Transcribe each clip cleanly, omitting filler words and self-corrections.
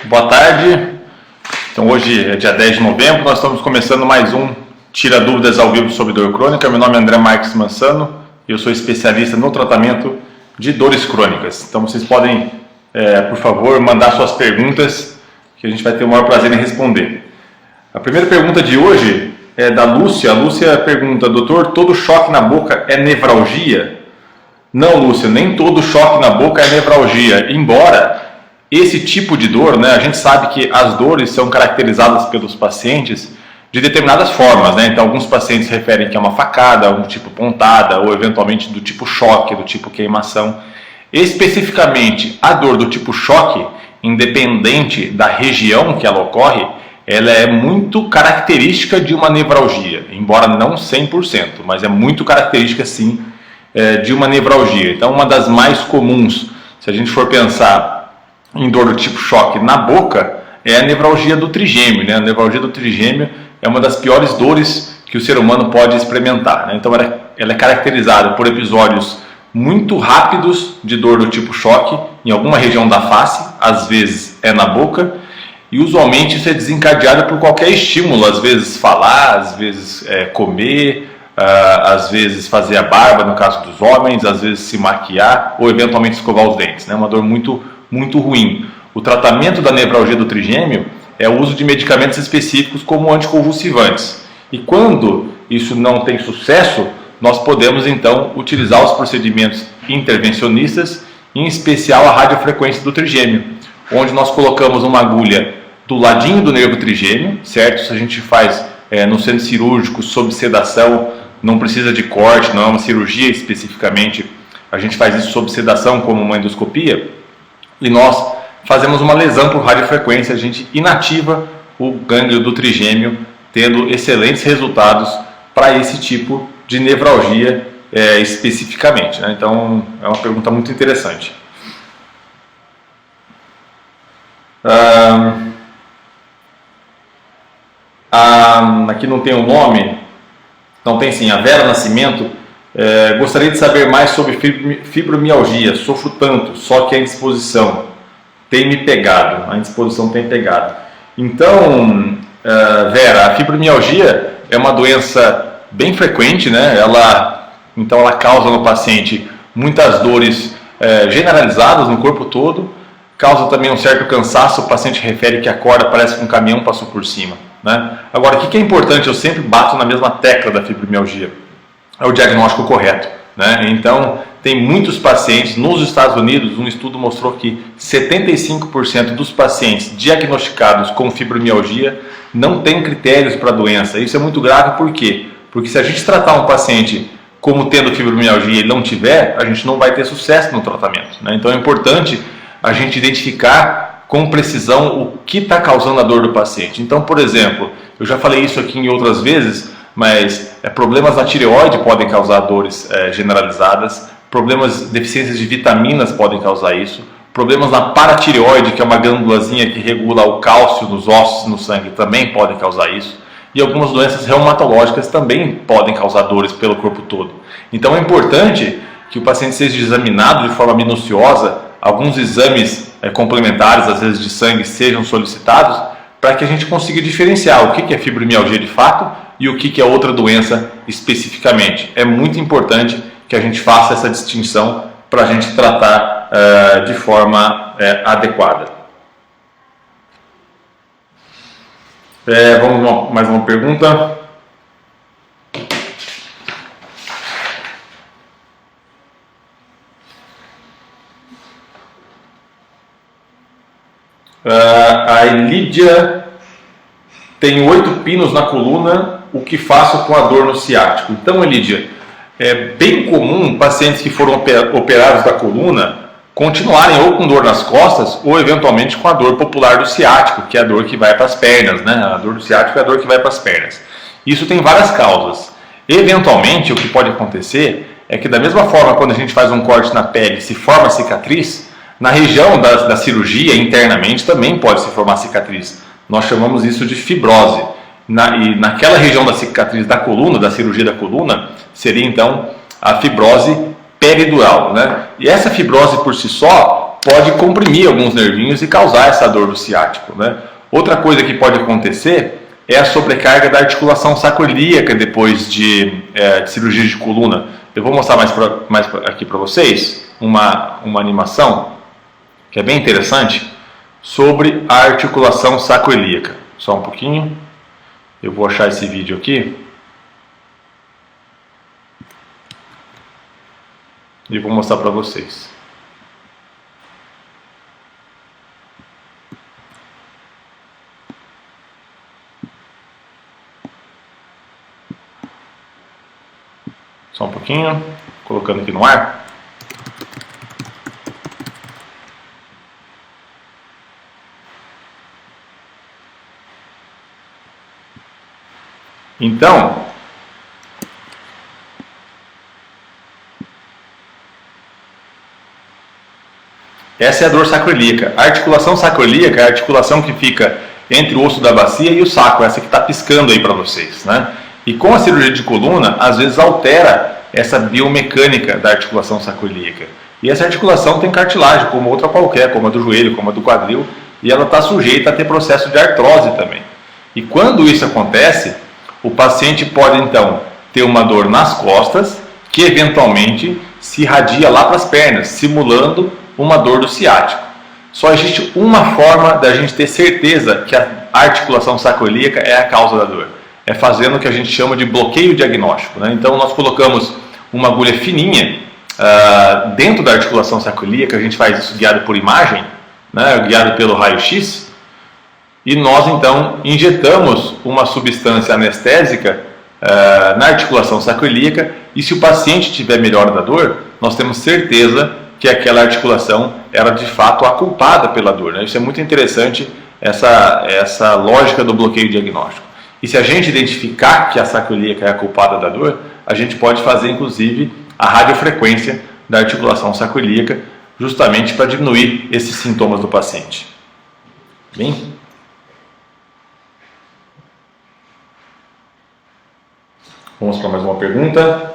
Boa tarde. Então hoje é dia 10 de novembro, nós estamos começando mais um Tira Dúvidas ao vivo sobre dor crônica. Meu nome é André Marques Mansano e eu sou especialista no tratamento de dores crônicas. Então vocês podem, por favor, mandar suas perguntas que a gente vai ter o maior prazer em responder. A primeira pergunta de hoje é da Lúcia. A Lúcia pergunta: doutor, todo choque na boca é nevralgia? Não, Lúcia, nem todo choque na boca é nevralgia, embora esse tipo de dor, a gente sabe que as dores são caracterizadas pelos pacientes de determinadas formas, Então, alguns pacientes referem que é uma facada, um tipo pontada, ou eventualmente do tipo choque, do tipo queimação. Especificamente, a dor do tipo choque, independente da região que ela ocorre, ela é muito característica de uma nevralgia, embora não 100%, mas é muito característica sim de uma nevralgia. Então, uma das mais comuns, se a gente for pensar em dor do tipo choque na boca, é a nevralgia do trigêmeo. A nevralgia do trigêmeo é uma das piores dores que o ser humano pode experimentar. Então ela é caracterizada por episódios muito rápidos de dor do tipo choque em alguma região da face, às vezes é na boca, e usualmente isso é desencadeado por qualquer estímulo, às vezes falar, às vezes comer, às vezes fazer a barba, no caso dos homens, às vezes se maquiar ou eventualmente escovar os dentes. Uma dor muito ruim. O tratamento da nevralgia do trigêmeo é o uso de medicamentos específicos como anticonvulsivantes. E quando isso não tem sucesso, nós podemos então utilizar os procedimentos intervencionistas, em especial a radiofrequência do trigêmeo, onde nós colocamos uma agulha do ladinho do nervo trigêmeo, certo? Isso a gente faz no centro cirúrgico, sob sedação, não precisa de corte, não é uma cirurgia especificamente, a gente faz isso sob sedação como uma endoscopia, e nós fazemos uma lesão por radiofrequência, a gente inativa o gânglio do trigêmeo, tendo excelentes resultados para esse tipo de nevralgia especificamente. Então é uma pergunta muito interessante. Aqui não tem o nome, não tem sim, a Vera Nascimento. Gostaria de saber mais sobre fibromialgia. Sofro tanto, só que a indisposição tem me pegado. A indisposição tem pegado. Então, Vera, a fibromialgia é uma doença bem frequente, Então ela causa no paciente muitas dores generalizadas no corpo todo, causa também um certo cansaço. O paciente refere que acorda, parece que um caminhão passou por cima, Agora, o que é importante, eu sempre bato na mesma tecla da fibromialgia, é o diagnóstico correto, Então, tem muitos pacientes, nos Estados Unidos, um estudo mostrou que 75% dos pacientes diagnosticados com fibromialgia não têm critérios para a doença. Isso é muito grave, por quê? Porque se a gente tratar um paciente como tendo fibromialgia e ele não tiver, a gente não vai ter sucesso no tratamento, Então é importante a gente identificar com precisão o que está causando a dor do paciente. Então, por exemplo, eu já falei isso aqui em outras vezes, mas problemas na tireoide podem causar dores generalizadas, deficiências de vitaminas podem causar isso, problemas na paratireoide, que é uma glândulazinha que regula o cálcio nos ossos e no sangue, também podem causar isso, e algumas doenças reumatológicas também podem causar dores pelo corpo todo. Então é importante que o paciente seja examinado de forma minuciosa, alguns exames complementares, às vezes de sangue, sejam solicitados, para que a gente consiga diferenciar o que é fibromialgia de fato e o que é outra doença especificamente. É muito importante que a gente faça essa distinção para a gente tratar de forma adequada. Vamos mais uma pergunta. A Elídia tem 8 pinos na coluna, o que faço com a dor no ciático? Então, Elídia, é bem comum pacientes que foram operados da coluna continuarem ou com dor nas costas ou eventualmente com a dor popular do ciático, que é a dor que vai para as pernas, A dor do ciático é a dor que vai para as pernas. Isso tem várias causas. Eventualmente, o que pode acontecer é que, da mesma forma, quando a gente faz um corte na pele, se forma cicatriz, na região da cirurgia, internamente, também pode se formar cicatriz. Nós chamamos isso de fibrose. E naquela região da cicatriz da coluna, da cirurgia da coluna, seria então a fibrose peridural, E essa fibrose por si só, pode comprimir alguns nervinhos e causar essa dor do ciático, né? Outra coisa que pode acontecer é a sobrecarga da articulação sacroiliaca depois de cirurgia de coluna. Eu vou mostrar mais aqui para vocês uma animação que é bem interessante sobre a articulação sacroiliaca. Só um pouquinho, eu vou achar esse vídeo aqui e vou mostrar para vocês. Só um pouquinho, colocando aqui no ar. Então, essa é a dor sacroiliaca. A articulação sacroiliaca é a articulação que fica entre o osso da bacia e o sacro, essa que está piscando aí para vocês, né? E com a cirurgia de coluna, às vezes altera essa biomecânica da articulação sacroiliaca. E essa articulação tem cartilagem, como outra qualquer, como a do joelho, como a do quadril, e ela está sujeita a ter processo de artrose também. E quando isso acontece, o paciente pode então ter uma dor nas costas, que eventualmente se irradia lá para as pernas, simulando uma dor do ciático. Só existe uma forma da gente ter certeza que a articulação sacroiliaca é a causa da dor. É fazendo o que a gente chama de bloqueio diagnóstico, né? Então nós colocamos uma agulha fininha dentro da articulação sacroiliaca, a gente faz isso guiado por imagem, né? Guiado pelo raio-x, e nós então injetamos uma substância anestésica na articulação sacroiliaca, e se o paciente tiver melhora da dor, nós temos certeza que aquela articulação era de fato a culpada pela dor, né? Isso é muito interessante, essa lógica do bloqueio diagnóstico. E se a gente identificar que a sacroiliaca é a culpada da dor, a gente pode fazer inclusive a radiofrequência da articulação sacroiliaca, justamente para diminuir esses sintomas do paciente. Bem? Vamos para mais uma pergunta.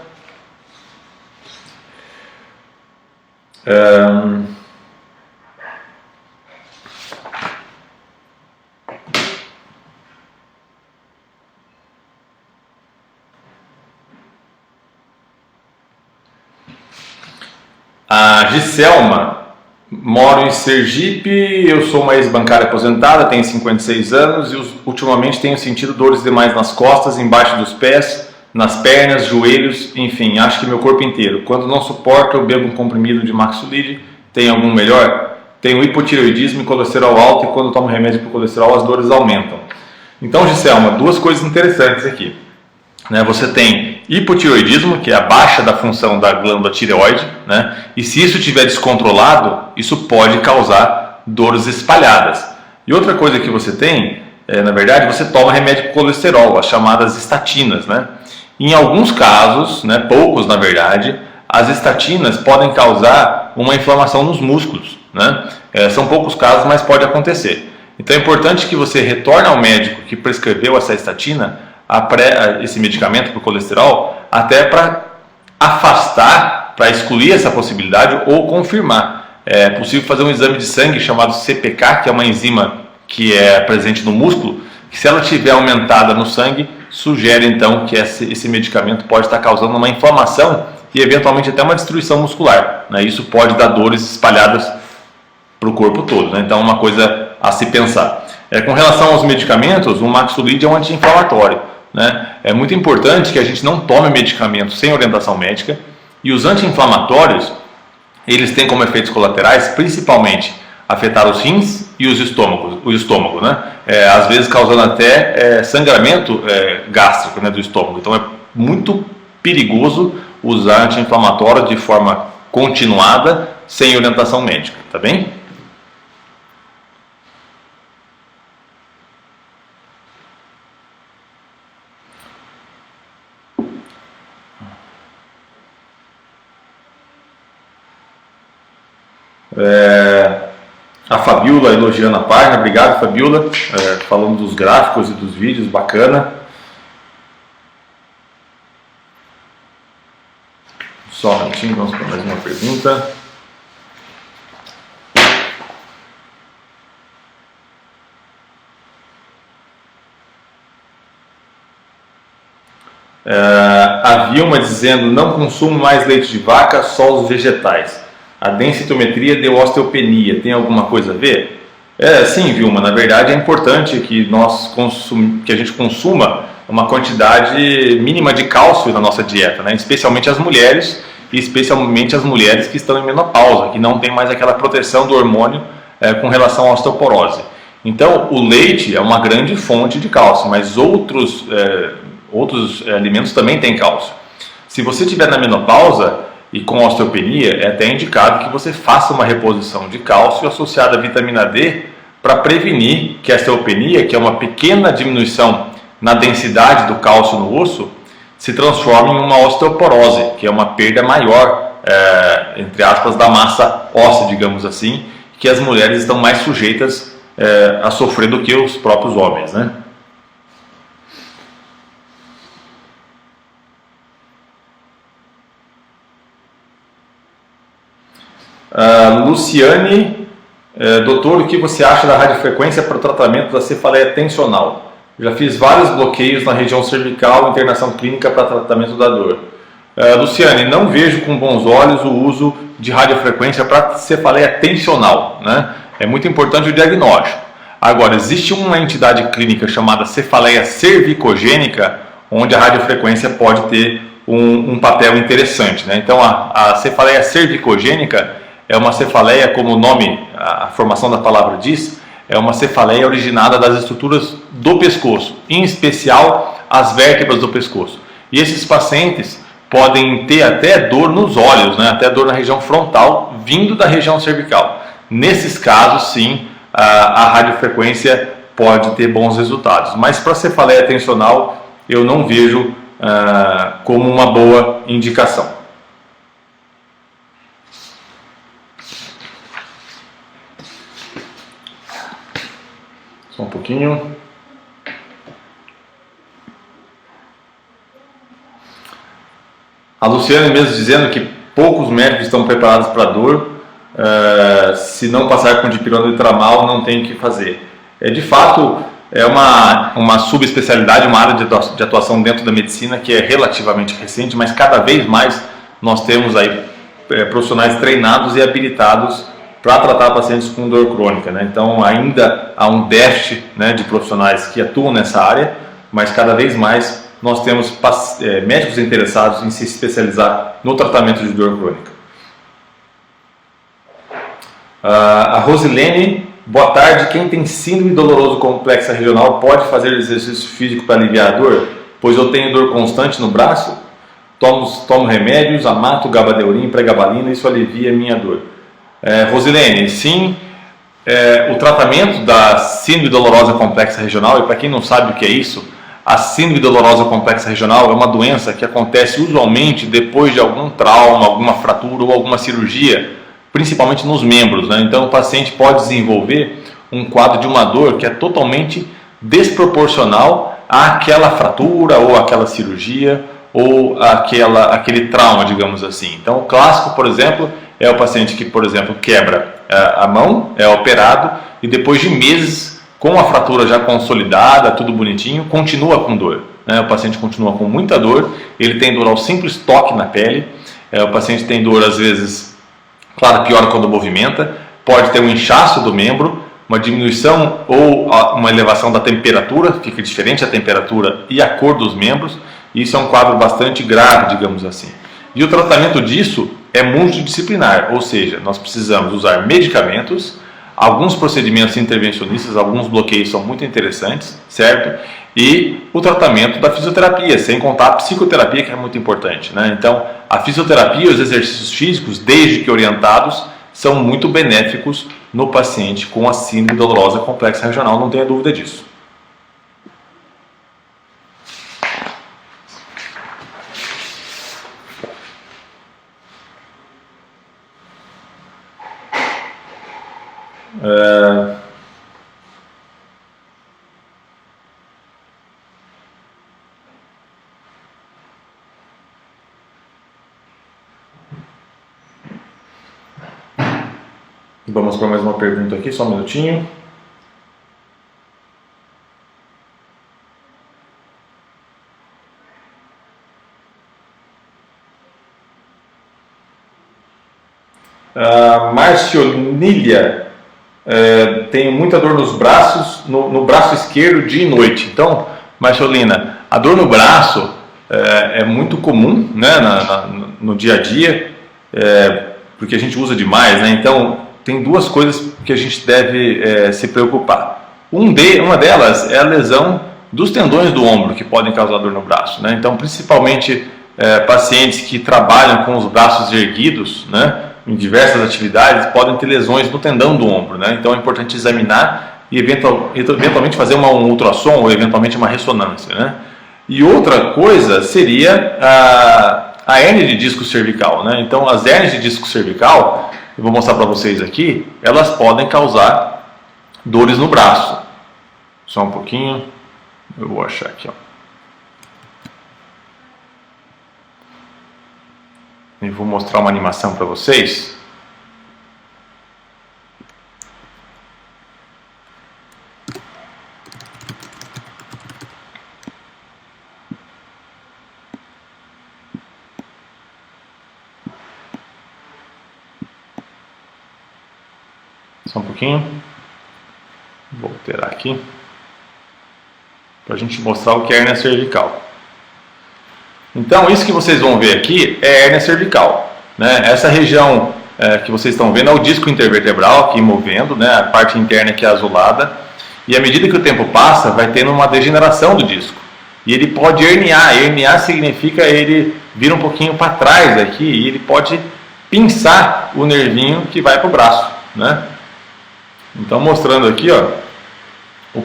A Giselma, moro em Sergipe, eu sou uma ex-bancária aposentada, tenho 56 anos e ultimamente tenho sentido dores demais nas costas, embaixo dos pés, nas pernas, joelhos, enfim, acho que meu corpo inteiro. Quando não suporto, eu bebo um comprimido de Maxolid. Tem algum melhor? Tenho hipotireoidismo e colesterol alto, e quando tomo remédio para o colesterol as dores aumentam. Então, Giselma, duas coisas interessantes aqui. Você tem hipotireoidismo, que é a baixa da função da glândula tireoide, né? E se isso estiver descontrolado, isso pode causar dores espalhadas. E outra coisa que você tem, na verdade, você toma remédio para colesterol, as chamadas estatinas, né? Em alguns casos, poucos na verdade, as estatinas podem causar uma inflamação nos músculos, né? São poucos casos, mas pode acontecer. Então é importante que você retorne ao médico que prescreveu essa estatina, esse medicamento para o colesterol, até para afastar, para excluir essa possibilidade ou confirmar. É possível fazer um exame de sangue chamado CPK, que é uma enzima que é presente no músculo, que se ela estiver aumentada no sangue, sugere então que esse medicamento pode estar causando uma inflamação e eventualmente até uma destruição muscular, né? Isso pode dar dores espalhadas para o corpo todo, né? Então é uma coisa a se pensar. Com relação aos medicamentos, o Maxolid é um anti-inflamatório, né? É muito importante que a gente não tome medicamento sem orientação médica, e os anti-inflamatórios, eles têm como efeitos colaterais principalmente afetar os rins e o estômago, né? Às vezes causando até sangramento gástrico, né, do estômago. Então é muito perigoso usar anti-inflamatório de forma continuada sem orientação médica, tá bem? A Fabiola elogiando a página, obrigado Fabiola, falando dos gráficos e dos vídeos, bacana. Só um minutinho, vamos para mais uma pergunta. A Vilma dizendo, não consumo mais leite de vaca, só os vegetais. A densitometria deu osteopenia, tem alguma coisa a ver? Sim, Vilma, na verdade é importante que que a gente consuma uma quantidade mínima de cálcio na nossa dieta, né? Especialmente as mulheres, e especialmente as mulheres que estão em menopausa, que não tem mais aquela proteção do hormônio com relação à osteoporose. Então, o leite é uma grande fonte de cálcio, mas outros alimentos também têm cálcio. Se você estiver na menopausa e com osteopenia, é até indicado que você faça uma reposição de cálcio associada à vitamina D para prevenir que a osteopenia, que é uma pequena diminuição na densidade do cálcio no osso, se transforme em uma osteoporose, que é uma perda maior, entre aspas, da massa óssea, digamos assim, que as mulheres estão mais sujeitas a sofrer do que os próprios homens, né? Luciane, doutor, o que você acha da radiofrequência para o tratamento da cefaleia tensional? Já fiz vários bloqueios na região cervical, internação clínica para tratamento da dor. Luciane, não vejo com bons olhos o uso de radiofrequência para cefaleia tensional, né? É muito importante o diagnóstico. Agora, existe uma entidade clínica chamada cefaleia cervicogênica, onde a radiofrequência pode ter um papel interessante, né? Então, a cefaleia cervicogênica é uma cefaleia, como o nome, a formação da palavra diz, é uma cefaleia originada das estruturas do pescoço, em especial as vértebras do pescoço. E esses pacientes podem ter até dor nos olhos, né? Até dor na região frontal, vindo da região cervical. Nesses casos, sim, a radiofrequência pode ter bons resultados. Mas para cefaleia tensional, eu não vejo como uma boa indicação. Só um pouquinho. A Luciane mesmo dizendo que poucos médicos estão preparados para a dor. Se não passar com dipirona e tramal, não tem o que fazer. De fato, é uma subespecialidade, uma área de atuação dentro da medicina que é relativamente recente, mas cada vez mais nós temos aí profissionais treinados e habilitados para tratar pacientes com dor crônica, né? Então ainda há um déficit, né, de profissionais que atuam nessa área, mas cada vez mais nós temos médicos interessados em se especializar no tratamento de dor crônica. A Rosilene, boa tarde. Quem tem síndrome doloroso complexa regional pode fazer exercício físico para aliviar a dor? Pois eu tenho dor constante no braço, tomo remédios, amato, gabapentin, pregabalina, isso alivia a minha dor. Rosilene, sim, o tratamento da síndrome dolorosa complexa regional, e para quem não sabe o que é isso, a síndrome dolorosa complexa regional é uma doença que acontece usualmente depois de algum trauma, alguma fratura ou alguma cirurgia, principalmente nos membros, né? Então o paciente pode desenvolver um quadro de uma dor que é totalmente desproporcional àquela fratura ou àquela cirurgia ou aquele trauma, digamos assim. Então o clássico, por exemplo, é o paciente que, por exemplo, quebra a mão, é operado e depois de meses, com a fratura já consolidada, tudo bonitinho, continua com dor, né? O paciente continua com muita dor, ele tem dor ao simples toque na pele, o paciente tem dor às vezes, claro, pior quando movimenta, pode ter um inchaço do membro, uma diminuição ou uma elevação da temperatura, fica diferente a temperatura e a cor dos membros, e isso é um quadro bastante grave, digamos assim. E o tratamento disso é multidisciplinar, ou seja, nós precisamos usar medicamentos, alguns procedimentos intervencionistas, alguns bloqueios são muito interessantes, certo? E o tratamento da fisioterapia, sem contar a psicoterapia, que é muito importante, né? Então, a fisioterapia e os exercícios físicos, desde que orientados, são muito benéficos no paciente com a síndrome dolorosa complexa regional, não tenha dúvida disso. Vamos para mais uma pergunta aqui, só um minutinho. Marcionília, tenho muita dor nos braços, no braço esquerdo dia e noite. Então, Marciolina, a dor no braço é muito comum, né, no dia a dia, porque a gente usa demais, né? Então, tem duas coisas que a gente deve se preocupar. Uma delas é a lesão dos tendões do ombro, que podem causar dor no braço, né? Então, principalmente pacientes que trabalham com os braços erguidos, né, em diversas atividades, podem ter lesões no tendão do ombro, né? Então é importante examinar e eventualmente fazer um ultrassom ou eventualmente uma ressonância, né? E outra coisa seria a hérnia de disco cervical, né? Então as hérnias de disco cervical, eu vou mostrar para vocês aqui, elas podem causar dores no braço. Só um pouquinho, eu vou achar aqui, ó. E vou mostrar uma animação para vocês. Só um pouquinho. Vou alterar aqui para a gente mostrar o que é hérnia cervical. Então, isso que vocês vão ver aqui é hérnia cervical, né? Essa região que vocês estão vendo é o disco intervertebral aqui movendo, né? A parte interna que é azulada. E à medida que o tempo passa, vai tendo uma degeneração do disco. E ele pode herniar. Herniar significa ele vir um pouquinho para trás aqui e ele pode pinçar o nervinho que vai para o braço, né? Então, mostrando aqui, ó,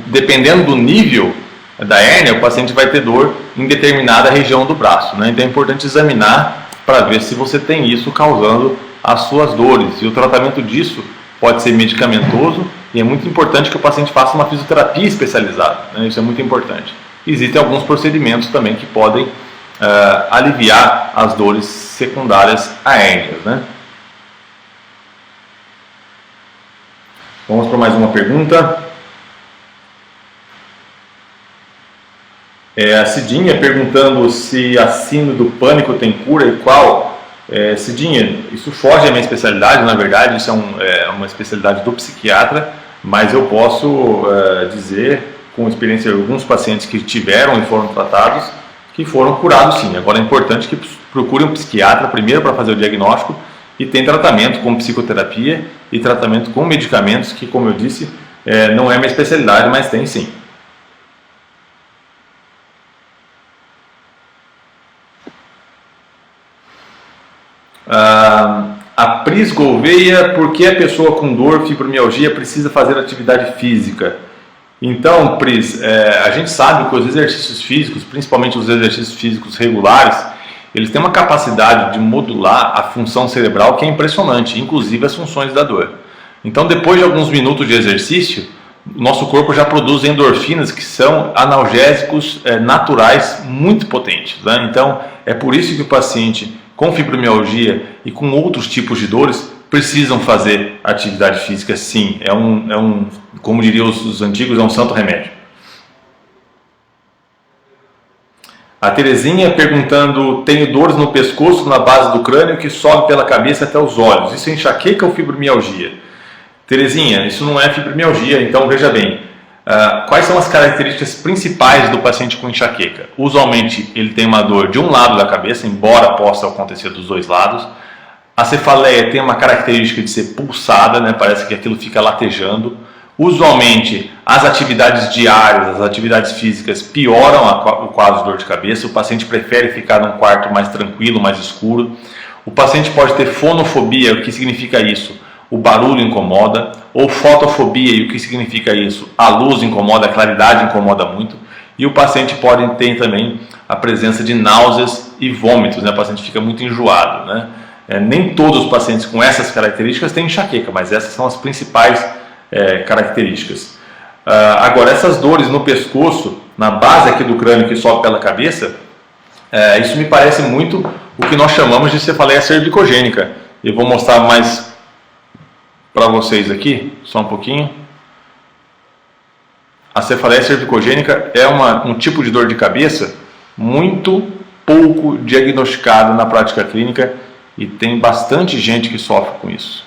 dependendo do nível da hérnia, o paciente vai ter dor em determinada região do braço, né? Então é importante examinar para ver se você tem isso causando as suas dores. E o tratamento disso pode ser medicamentoso e é muito importante que o paciente faça uma fisioterapia especializada, né? Isso é muito importante. Existem alguns procedimentos também que podem aliviar as dores secundárias a hérnias, né? Vamos para mais uma pergunta. A Cidinha perguntando se a síndrome do pânico tem cura e qual. Cidinha, isso foge da minha especialidade, na verdade, isso é uma especialidade do psiquiatra, mas eu posso dizer, com experiência de alguns pacientes que tiveram e foram tratados, que foram curados sim. Agora é importante que procurem um psiquiatra primeiro para fazer o diagnóstico e tem tratamento com psicoterapia e tratamento com medicamentos, que, como eu disse, não é minha especialidade, mas tem sim. A Pris Gouveia, por que a pessoa com dor, fibromialgia, precisa fazer atividade física? Então, Pris, a gente sabe que os exercícios físicos, principalmente os exercícios físicos regulares, eles têm uma capacidade de modular a função cerebral que é impressionante, inclusive as funções da dor. Então, depois de alguns minutos de exercício, o nosso corpo já produz endorfinas, que são analgésicos naturais muito potentes, né? Então, é por isso que o paciente com fibromialgia e com outros tipos de dores precisam fazer atividade física, sim. Como diriam os antigos, é um santo remédio. A Terezinha perguntando: tenho dores no pescoço, na base do crânio, que sobe pela cabeça até os olhos. Isso é enxaqueca ou fibromialgia? Terezinha, isso não é fibromialgia, então veja bem. Quais são as características principais do paciente com enxaqueca? Usualmente ele tem uma dor de um lado da cabeça, embora possa acontecer dos dois lados. A cefaleia tem uma característica de ser pulsada, né? Parece que aquilo fica latejando. Usualmente as atividades diárias, as atividades físicas pioram o quadro de dor de cabeça. O paciente prefere ficar num quarto mais tranquilo, mais escuro. O paciente pode ter fonofobia. O que significa isso? O barulho incomoda. Ou fotofobia, e o que significa isso? A luz incomoda, a claridade incomoda muito. E o paciente pode ter também a presença de náuseas e vômitos, né? O paciente fica muito enjoado, né? Nem todos os pacientes com essas características têm enxaqueca, mas essas são as principais características. Agora, essas dores no pescoço, na base aqui do crânio que sobe pela cabeça, isso me parece muito o que nós chamamos de cefaleia cervicogênica. Eu vou mostrar mais para vocês aqui, só um pouquinho. A cefaleia cervicogênica é um tipo de dor de cabeça muito pouco diagnosticado na prática clínica e tem bastante gente que sofre com isso.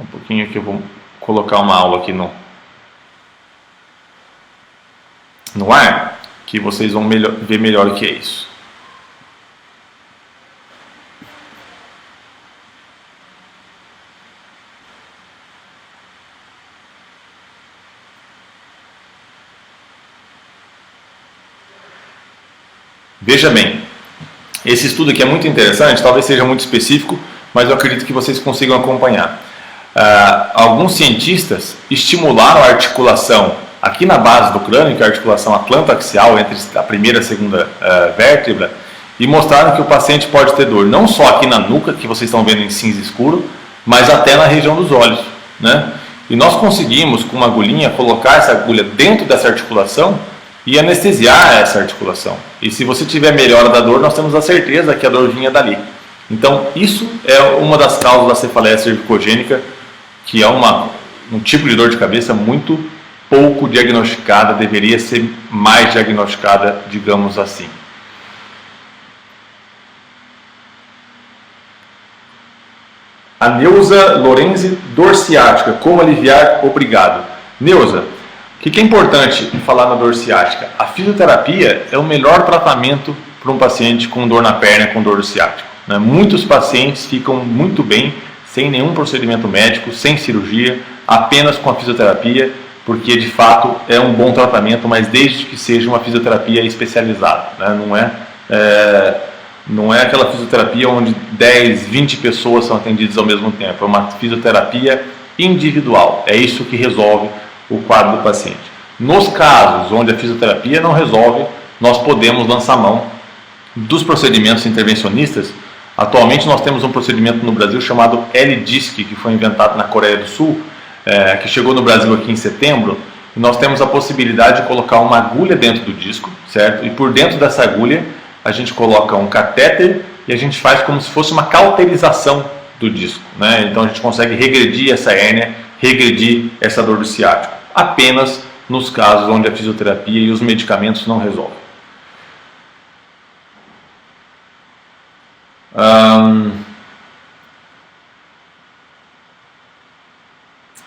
Um pouquinho que eu vou colocar uma aula aqui no ar, que vocês vão ver melhor o que é isso. Veja bem, esse estudo aqui é muito interessante, talvez seja muito específico, mas eu acredito que vocês consigam acompanhar. Alguns cientistas estimularam a articulação aqui na base do crânio, que é a articulação atlanto-axial entre a primeira e a segunda vértebra, e mostraram que o paciente pode ter dor não só aqui na nuca, que vocês estão vendo em cinza escuro, mas até na região dos olhos, né? E nós conseguimos, com uma agulhinha, colocar essa agulha dentro dessa articulação e anestesiar essa articulação. E se você tiver melhora da dor, nós temos a certeza que a dor vinha dali. Então, isso é uma das causas da cefaleia cervicogênica, que é um tipo de dor de cabeça muito pouco diagnosticada, deveria ser mais diagnosticada, digamos assim. A Neuza Lorenzi, dor ciática, como aliviar? Obrigado. Neuza, o que é importante falar na dor ciática? A fisioterapia é o melhor tratamento para um paciente com dor na perna, com dor ciática. Muitos pacientes ficam muito bem, sem nenhum procedimento médico, sem cirurgia, apenas com a fisioterapia, porque de fato é um bom tratamento, mas desde que seja uma fisioterapia especializada. Não é aquela fisioterapia onde 10, 20 pessoas são atendidas ao mesmo tempo, é uma fisioterapia individual, é isso que resolve o quadro do paciente. Nos casos onde a fisioterapia não resolve, nós podemos lançar mão dos procedimentos intervencionistas. Atualmente nós temos um procedimento no Brasil chamado L-Disc, que foi inventado na Coreia do Sul, que chegou no Brasil aqui em setembro, e nós temos a possibilidade de colocar uma agulha dentro do disco, certo? E por dentro dessa agulha a gente coloca um catéter e a gente faz como se fosse uma cauterização do disco, né? Então a gente consegue regredir essa hérnia, regredir essa dor do ciático, apenas nos casos onde a fisioterapia e os medicamentos não resolvem.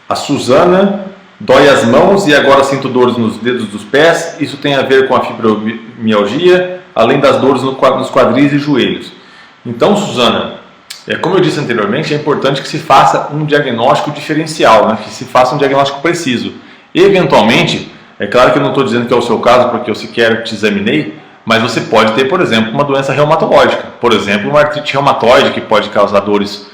A Suzana, dói as mãos e agora sinto dores nos dedos dos pés. Isso tem a ver com a fibromialgia, além das dores nos quadris e joelhos. Então, Suzana, como eu disse anteriormente, é importante que se faça um diagnóstico diferencial, né? Que se faça um diagnóstico preciso. Eventualmente, é claro que eu não estou dizendo que é o seu caso, porque eu sequer te examinei, mas você pode ter, por exemplo, uma doença reumatológica, por exemplo, uma artrite reumatoide que pode causar dores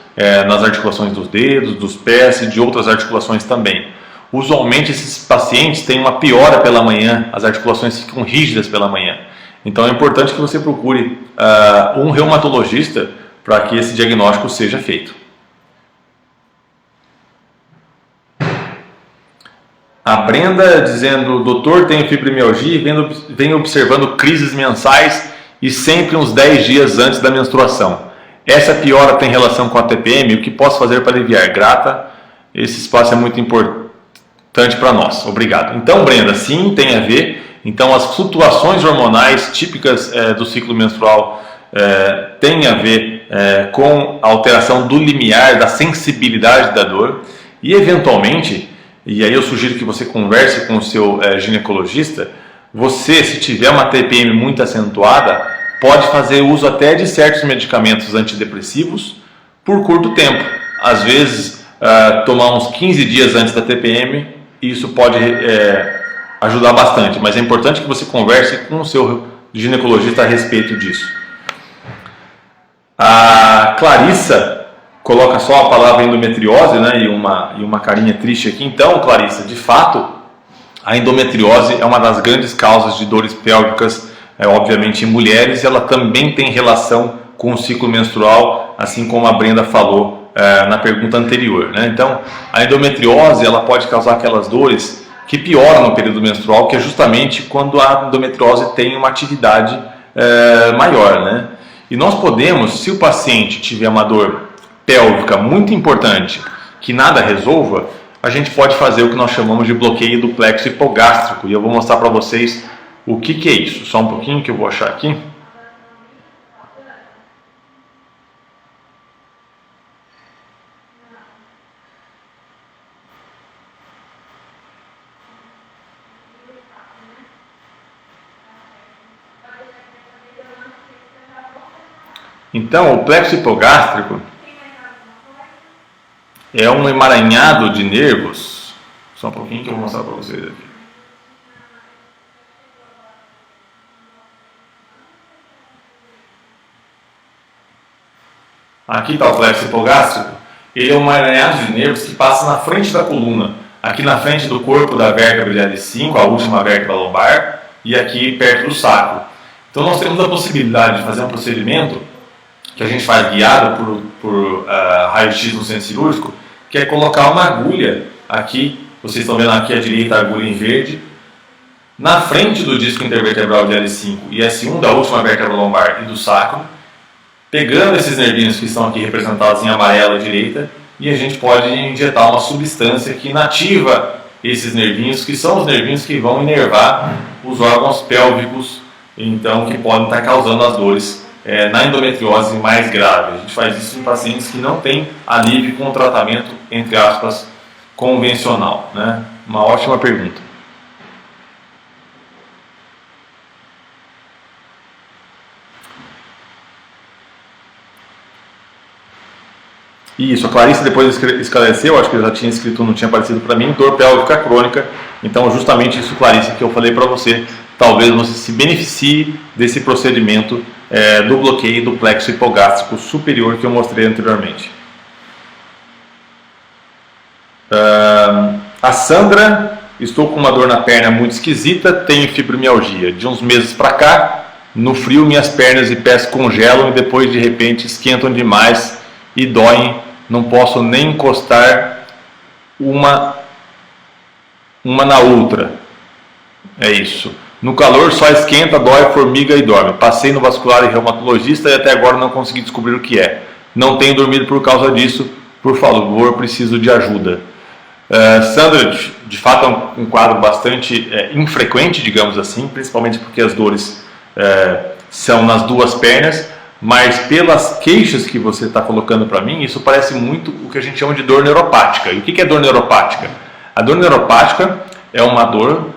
nas articulações dos dedos, dos pés e de outras articulações também. Usualmente esses pacientes têm uma piora pela manhã, as articulações ficam rígidas pela manhã. Então é importante que você procure um reumatologista para que esse diagnóstico seja feito. A Brenda dizendo, doutor, tenho fibromialgia e venho observando crises mensais e sempre uns 10 dias antes da menstruação. Essa piora tem relação com a TPM? O que posso fazer para aliviar? Grata, esse espaço é muito importante para nós. Obrigado. Então, Brenda, sim, tem a ver. Então, as flutuações hormonais típicas do ciclo menstrual têm a ver com a alteração do limiar, da sensibilidade da dor e, eventualmente, e aí eu sugiro que você converse com o seu ginecologista, você, se tiver uma TPM muito acentuada, pode fazer uso até de certos medicamentos antidepressivos por curto tempo. Às vezes, tomar uns 15 dias antes da TPM, isso pode ajudar bastante, mas é importante que você converse com o seu ginecologista a respeito disso. A Clarissa coloca só a palavra endometriose, né, e uma carinha triste aqui. Então, Clarissa, de fato, a endometriose é uma das grandes causas de dores pélvicas, obviamente em mulheres, e ela também tem relação com o ciclo menstrual, assim como a Brenda falou na pergunta anterior, né? Então, a endometriose ela pode causar aquelas dores que pioram no período menstrual, que é justamente quando a endometriose tem uma atividade maior, né? E nós podemos, se o paciente tiver uma dor pélvica muito importante, que nada resolva, a gente pode fazer o que nós chamamos de bloqueio do plexo hipogástrico, e eu vou mostrar para vocês o que é isso. Só um pouquinho que eu vou achar aqui. Então, o plexo hipogástrico é um emaranhado de nervos. Só um pouquinho que eu vou mostrar para vocês aqui. Aqui está o plexo hipogástrico. Ele é um emaranhado de nervos que passa na frente da coluna. Aqui na frente do corpo da vértebra de L5, a última vértebra lombar, e aqui perto do sacro. Então nós temos a possibilidade de fazer um procedimento que a gente faz guiado por raio-x no centro cirúrgico, que é colocar uma agulha aqui, vocês estão vendo aqui à direita a agulha em verde, na frente do disco intervertebral de L5 e S1 da última vértebra lombar e do sacro, pegando esses nervinhos que estão aqui representados em amarelo à direita, e a gente pode injetar uma substância que inativa esses nervinhos, que são os nervinhos que vão inervar os órgãos pélvicos, então que podem estar causando as dores na endometriose mais grave. A gente faz isso em pacientes que não têm alívio com o tratamento, entre aspas, convencional, né? Uma ótima pergunta. Isso, a Clarice depois esclareceu, acho que eu já tinha escrito, não tinha aparecido para mim, dor pélvica crônica. Então, justamente isso, Clarice, que eu falei para você, talvez você se beneficie desse procedimento do bloqueio do plexo hipogástrico superior que eu mostrei anteriormente. A Sandra, estou com uma dor na perna muito esquisita, tenho fibromialgia. De uns meses para cá, no frio minhas pernas e pés congelam e depois de repente esquentam demais e doem, não posso nem encostar uma na outra. É isso. No calor só esquenta, dói, formiga e dorme. Passei no vascular e reumatologista e até agora não consegui descobrir o que é. Não tenho dormido por causa disso. Por favor, preciso de ajuda. Sandra, de fato é um quadro bastante infrequente, digamos assim, principalmente porque as dores são nas duas pernas. Mas pelas queixas que você está colocando para mim, isso parece muito o que a gente chama de dor neuropática. E o que é dor neuropática? A dor neuropática é uma dor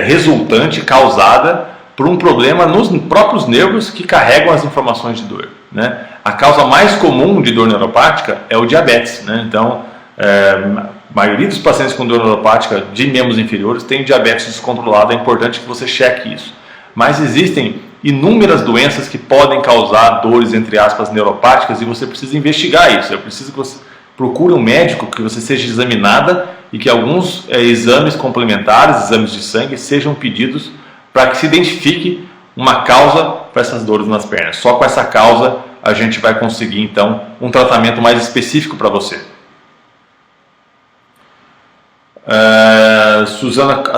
resultante, causada por um problema nos próprios nervos que carregam as informações de dor, né? A causa mais comum de dor neuropática é o diabetes, né? Então, a maioria dos pacientes com dor neuropática de membros inferiores tem diabetes descontrolado. É importante que você cheque isso. Mas existem inúmeras doenças que podem causar dores, entre aspas, neuropáticas, e você precisa investigar isso. Eu preciso que você procure um médico, que você seja examinada e que alguns exames complementares, exames de sangue, sejam pedidos para que se identifique uma causa para essas dores nas pernas. Só com essa causa a gente vai conseguir então um tratamento mais específico para você. A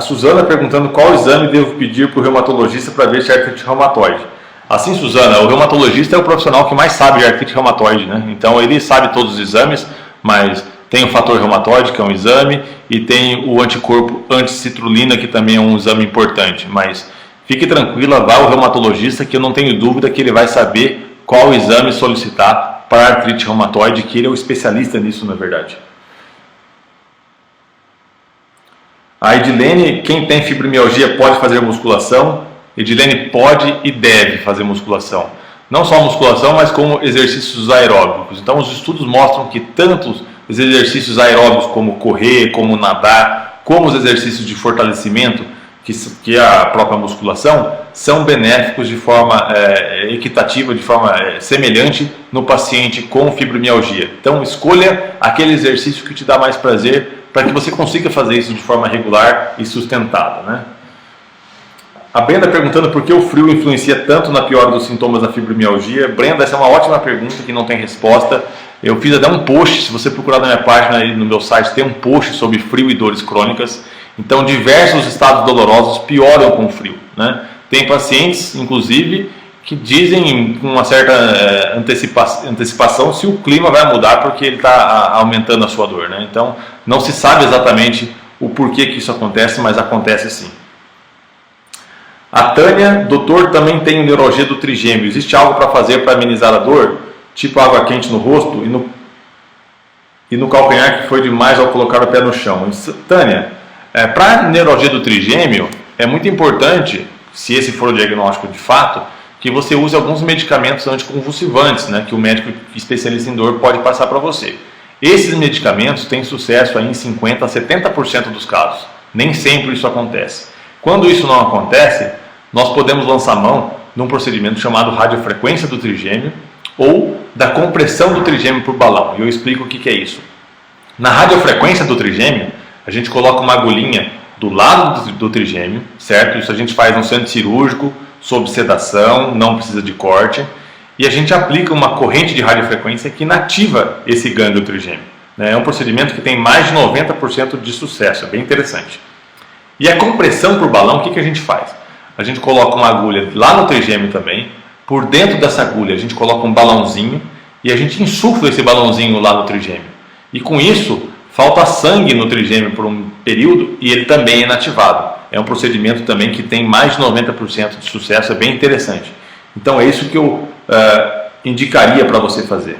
Suzana perguntando qual exame devo pedir para o reumatologista para ver se é artrite reumatoide. Assim, Suzana, o reumatologista é o profissional que mais sabe de artrite reumatoide, né? Então ele sabe todos os exames, mas tem o fator reumatoide, que é um exame, e tem o anticorpo anticitrulina, que também é um exame importante. Mas fique tranquila, vá ao reumatologista, que eu não tenho dúvida que ele vai saber qual exame solicitar para a artrite reumatoide, que ele é o especialista nisso, na verdade. A Edilene, quem tem fibromialgia pode fazer musculação? Edilene pode e deve fazer musculação. Não só musculação, mas como exercícios aeróbicos. Então os estudos mostram que tanto os exercícios aeróbicos como correr, como nadar, como os exercícios de fortalecimento, que é a própria musculação, são benéficos de forma equitativa, de forma semelhante no paciente com fibromialgia. Então escolha aquele exercício que te dá mais prazer, para que você consiga fazer isso de forma regular e sustentada, né? A Brenda perguntando por que o frio influencia tanto na piora dos sintomas da fibromialgia. Brenda, essa é uma ótima pergunta que não tem resposta. Eu fiz até um post, se você procurar na minha página e no meu site, tem um post sobre frio e dores crônicas. Então, diversos estados dolorosos pioram com o frio, né? Tem pacientes, inclusive, que dizem com uma certa antecipação se o clima vai mudar porque ele está aumentando a sua dor, né? Então, não se sabe exatamente o porquê que isso acontece, mas acontece sim. A Tânia, doutor, também tem neuralgia do trigêmeo. Existe algo para fazer para amenizar a dor? Tipo água quente no rosto e no calcanhar que foi demais ao colocar o pé no chão. Tânia, para neuralgia do trigêmeo, é muito importante, se esse for o diagnóstico de fato, que você use alguns medicamentos anticonvulsivantes, né, que o médico especialista em dor pode passar para você. Esses medicamentos têm sucesso aí em 50% a 70% dos casos. Nem sempre isso acontece. Quando isso não acontece, nós podemos lançar mão de um procedimento chamado radiofrequência do trigêmeo ou da compressão do trigêmeo por balão. E eu explico o que é isso. Na radiofrequência do trigêmeo, a gente coloca uma agulhinha do lado do trigêmeo, certo? Isso a gente faz no centro cirúrgico, sob sedação, não precisa de corte. E a gente aplica uma corrente de radiofrequência que inativa esse gânglio trigêmeo. É um procedimento que tem mais de 90% de sucesso, é bem interessante. E a compressão por balão, o que a gente faz? A gente coloca uma agulha lá no trigêmeo também, por dentro dessa agulha a gente coloca um balãozinho e a gente insufla esse balãozinho lá no trigêmeo. E com isso, falta sangue no trigêmeo por um período e ele também é inativado. É um procedimento também que tem mais de 90% de sucesso, é bem interessante. Então é isso que eu indicaria para você fazer.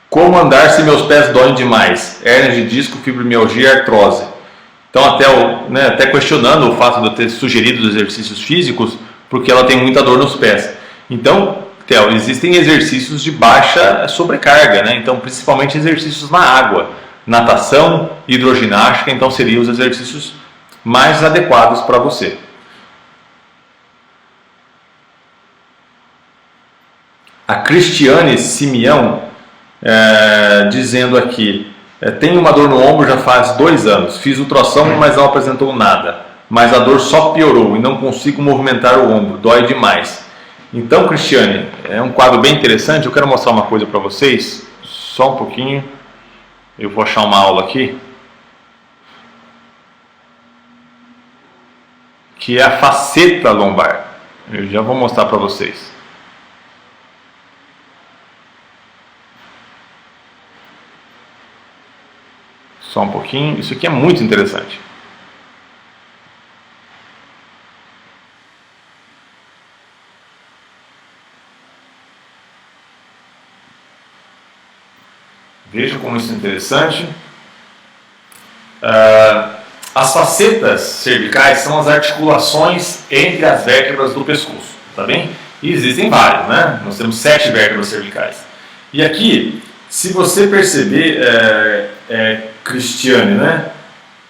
Como andar se meus pés doem demais? Hérnia de disco, fibromialgia e artrose. Então até questionando o fato de eu ter sugerido os exercícios físicos, porque ela tem muita dor nos pés. Então, Theo, existem exercícios de baixa sobrecarga, né? Então principalmente exercícios na água, natação, hidroginástica, então seriam os exercícios mais adequados para você. A Cristiane Simeão dizendo aqui, tenho uma dor no ombro já faz 2 anos, fiz ultrassom, mas não apresentou nada, mas a dor só piorou e não consigo movimentar o ombro, dói demais. Então, Cristiane, é um quadro bem interessante. Eu quero mostrar uma coisa para vocês, só um pouquinho, eu vou achar uma aula aqui, que é a faceta lombar. Eu já vou mostrar para vocês. Só um pouquinho, isso aqui é muito interessante. Veja como isso é interessante. As facetas cervicais são as articulações entre as vértebras do pescoço, tá bem? E existem várias, né? Nós temos 7 vértebras cervicais. E aqui, se você perceber, Cristiane, né?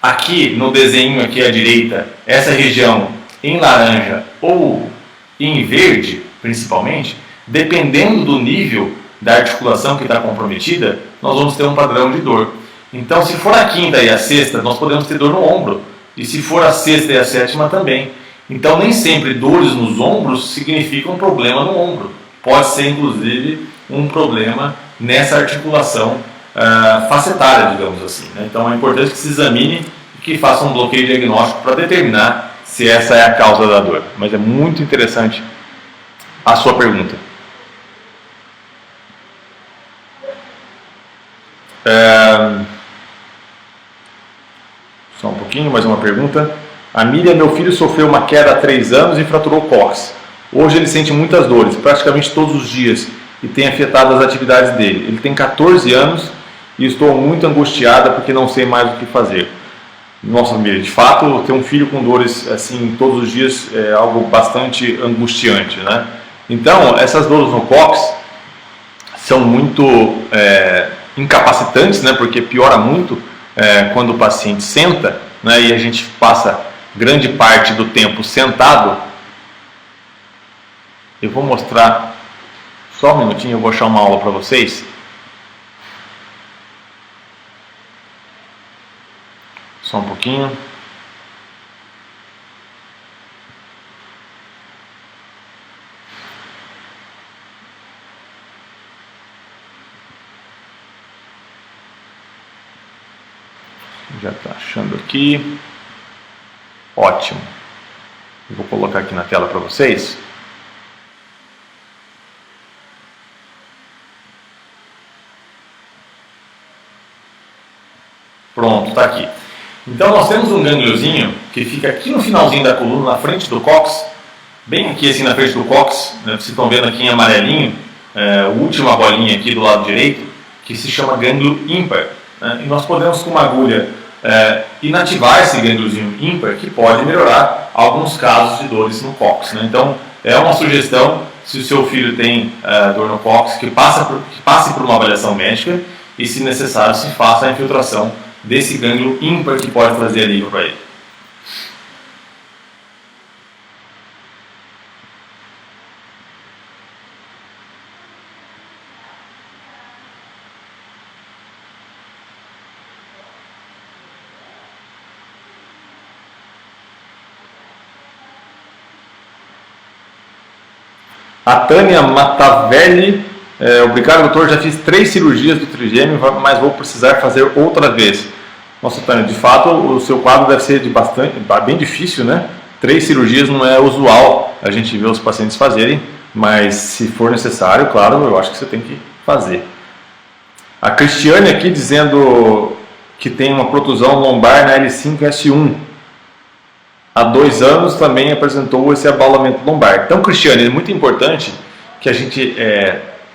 Aqui no desenho aqui à direita, essa região em laranja ou em verde, principalmente, dependendo do nível da articulação que está comprometida, nós vamos ter um padrão de dor. Então, se for a quinta e a sexta, nós podemos ter dor no ombro. E se for a sexta e a sétima também. Então, nem sempre dores nos ombros significam um problema no ombro. Pode ser, inclusive, um problema nessa articulação facetária, digamos assim, né? Então, é importante que se examine e que faça um bloqueio diagnóstico para determinar se essa é a causa da dor. Mas é muito interessante a sua pergunta. Só um pouquinho, mais uma pergunta. A Miriam, meu filho sofreu uma queda há 3 anos e fraturou o cóccix. Hoje ele sente muitas dores, praticamente todos os dias, e tem afetado as atividades dele. Ele tem 14 anos e estou muito angustiada porque não sei mais o que fazer. Nossa, Miriam, de fato, ter um filho com dores assim todos os dias é algo bastante angustiante, né? Então, essas dores no cóccix são muito incapacitantes, né? Porque piora muito quando o paciente senta, né? E a gente passa grande parte do tempo sentado. Eu vou mostrar, só um minutinho, eu vou achar uma aula para vocês. Só um pouquinho. Já está achando aqui. Ótimo. Eu vou colocar aqui na tela para vocês. Pronto, está aqui. Então nós temos um gângliozinho que fica aqui no finalzinho da coluna, na frente do cóccix, bem aqui assim na frente do cóccix, né? Vocês estão vendo aqui em amarelinho, a última bolinha aqui do lado direito, que se chama gânglio ímpar, né? E nós podemos com uma agulha inativar esse gângliozinho ímpar, que pode melhorar alguns casos de dores no cóccix, né? Então, é uma sugestão, se o seu filho tem dor no cóccix, que passe por uma avaliação médica e, se necessário, se faça a infiltração desse gânglio ímpar que pode trazer alívio para ele. A Tânia Matavelli, obrigado doutor, já fiz 3 cirurgias do trigêmeo, mas vou precisar fazer outra vez. Nossa Tânia, de fato o seu quadro deve ser bem difícil, né? 3 cirurgias não é usual a gente ver os pacientes fazerem, mas se for necessário, claro, eu acho que você tem que fazer. A Cristiane aqui dizendo que tem uma protusão lombar na L5-S1. Há 2 anos também apresentou esse abaulamento lombar. Então, Cristiane, é muito importante que a gente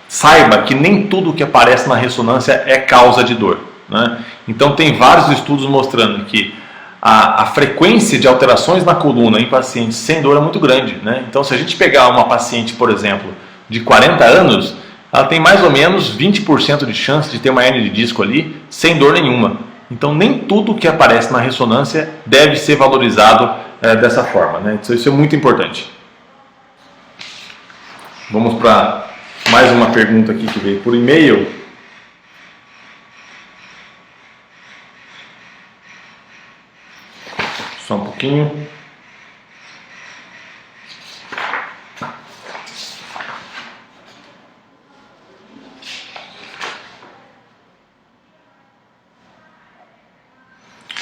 saiba que nem tudo que aparece na ressonância é causa de dor, né? Então, tem vários estudos mostrando que a frequência de alterações na coluna em pacientes sem dor é muito grande, né? Então, se a gente pegar uma paciente, por exemplo, de 40 anos, ela tem mais ou menos 20% de chance de ter uma hérnia de disco ali sem dor nenhuma. Então, nem tudo que aparece na ressonância deve ser valorizado dessa forma, né? Isso é muito importante. Vamos para mais uma pergunta aqui que veio por e-mail. Só um pouquinho.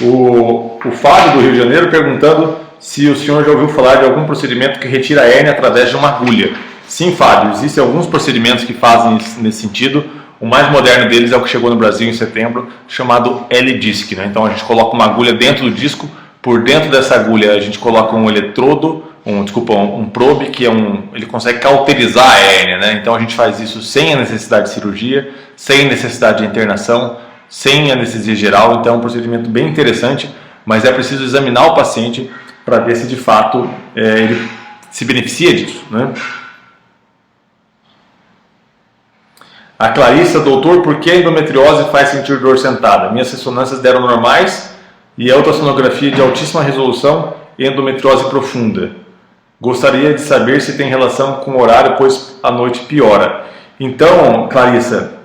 O Fábio do Rio de Janeiro perguntando se o senhor já ouviu falar de algum procedimento que retira a hérnia através de uma agulha. Sim, Fábio, existem alguns procedimentos que fazem nesse sentido. O mais moderno deles é o que chegou no Brasil em setembro, chamado L-Disc, né? Então a gente coloca uma agulha dentro do disco, por dentro dessa agulha a gente coloca um eletrodo, um probe, que ele consegue cauterizar a hérnia, né? Então a gente faz isso sem a necessidade de cirurgia, sem necessidade de internação, sem anestesia geral. Então é um procedimento bem interessante, mas é preciso examinar o paciente para ver se de fato ele se beneficia disso, né? A Clarissa, doutor, por que a endometriose faz sentir dor sentada? Minhas ressonâncias deram normais e a ultrassonografia de altíssima resolução e endometriose profunda. Gostaria de saber se tem relação com o horário, pois à noite piora. Então, Clarissa,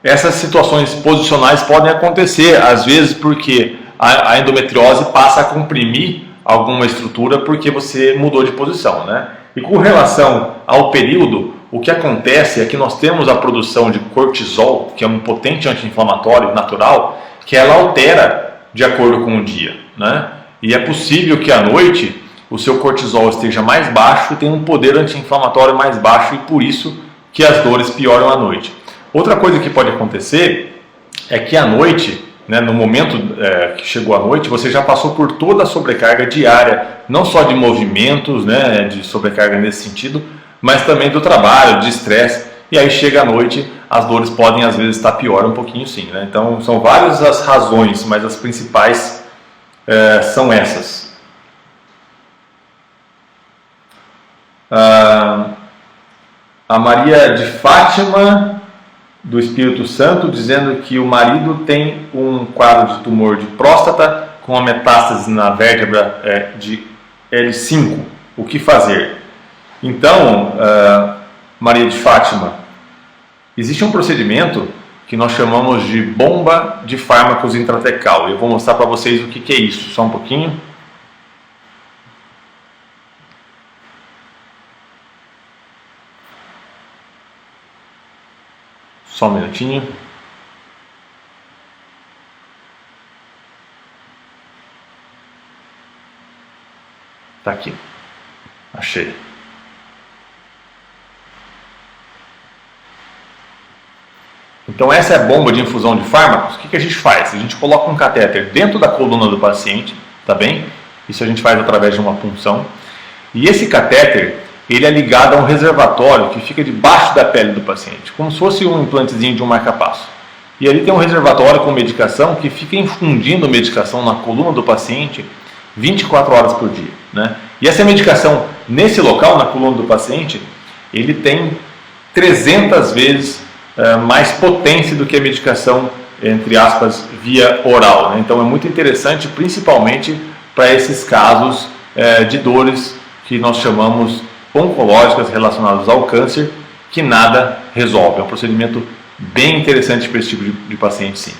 essas situações posicionais podem acontecer, às vezes porque a endometriose passa a comprimir alguma estrutura porque você mudou de posição, né? E com relação ao período, o que acontece é que nós temos a produção de cortisol, que é um potente anti-inflamatório natural, que ela altera de acordo com o dia, né? E é possível que à noite o seu cortisol esteja mais baixo e tenha um poder anti-inflamatório mais baixo, e por isso que as dores pioram à noite. Outra coisa que pode acontecer é que à noite, né, no momento que chegou a noite, você já passou por toda a sobrecarga diária, não só de movimentos, né, de sobrecarga nesse sentido, mas também do trabalho, de estresse, e aí chega a noite, as dores podem às vezes estar pior um pouquinho sim, né? Então são várias as razões, mas as principais são essas. A Maria de Fátima do Espírito Santo dizendo que o marido tem um quadro de tumor de próstata com a metástase na vértebra de L5. O que fazer? Então, Maria de Fátima, existe um procedimento que nós chamamos de bomba de fármacos intratecal. Eu vou mostrar para vocês o que é isso, só um pouquinho. Só um minutinho. Tá aqui. Achei. Então essa é a bomba de infusão de fármacos. O que a gente faz? A gente coloca um catéter dentro da coluna do paciente, tá bem? Isso a gente faz através de uma punção. E esse catéter, ele é ligado a um reservatório que fica debaixo da pele do paciente, como se fosse um implantezinho de um marca-passo. e ali tem um reservatório com medicação que fica infundindo medicação na coluna do paciente 24 horas por dia, né? E essa medicação nesse local, na coluna do paciente, ele tem 300 vezes mais potência do que a medicação, entre aspas, via oral, né? Então é muito interessante, principalmente para esses casos de dores que nós chamamos oncológicas relacionadas ao câncer, que nada resolve. É um procedimento bem interessante para esse tipo de paciente, sim.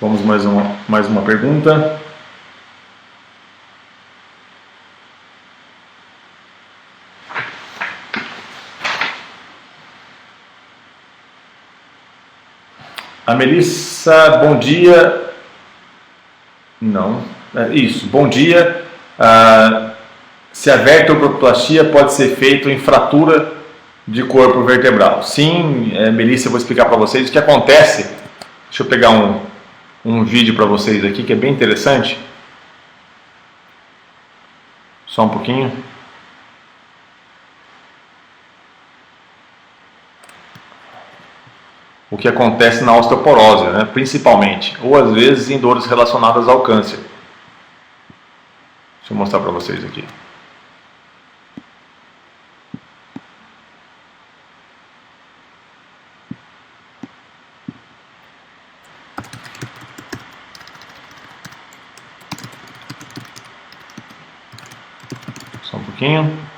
Vamos mais uma pergunta. A Melissa, bom dia. Não, isso, bom dia. Se a vertebroplastia pode ser feita em fratura de corpo vertebral? Sim, Melissa, eu vou explicar para vocês o que acontece. Deixa eu pegar um vídeo para vocês aqui que é bem interessante. Só um pouquinho. O que acontece na osteoporose, né? Principalmente, ou às vezes em dores relacionadas ao câncer. Deixa eu mostrar para vocês aqui. Só um pouquinho.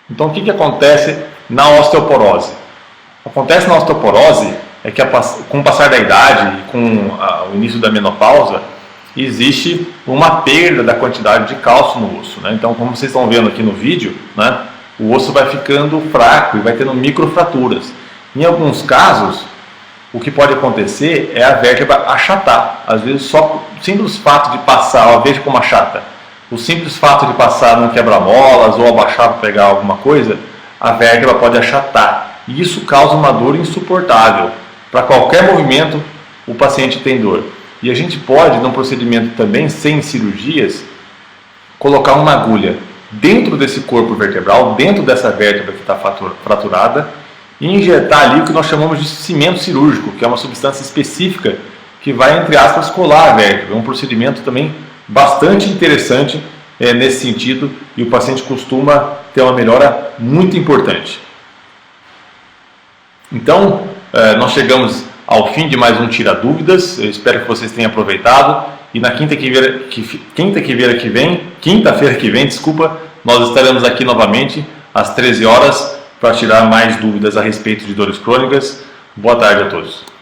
Então, o que acontece na osteoporose? Acontece na osteoporose é que com o passar da idade e com o início da menopausa, existe uma perda da quantidade de cálcio no osso, né? Então, como vocês estão vendo aqui no vídeo, né, o osso vai ficando fraco e vai tendo microfraturas. Em alguns casos, o que pode acontecer é a vértebra achatar. Às vezes, só o simples fato de passar, ó, veja como achata. O simples fato de passar num quebra-molas ou abaixar para pegar alguma coisa, a vértebra pode achatar. E isso causa uma dor insuportável. Para qualquer movimento, o paciente tem dor. E a gente pode, num procedimento também, sem cirurgias, colocar uma agulha dentro desse corpo vertebral, dentro dessa vértebra que está fraturada, e injetar ali o que nós chamamos de cimento cirúrgico, que é uma substância específica que vai, entre aspas, colar a vértebra. É um procedimento também bastante interessante nesse sentido, e o paciente costuma ter uma melhora muito importante. Então, nós chegamos ao fim de mais um Tira Dúvidas. Eu espero que vocês tenham aproveitado, e na quinta-feira que vem, nós estaremos aqui novamente às 13 horas para tirar mais dúvidas a respeito de dores crônicas. Boa tarde a todos.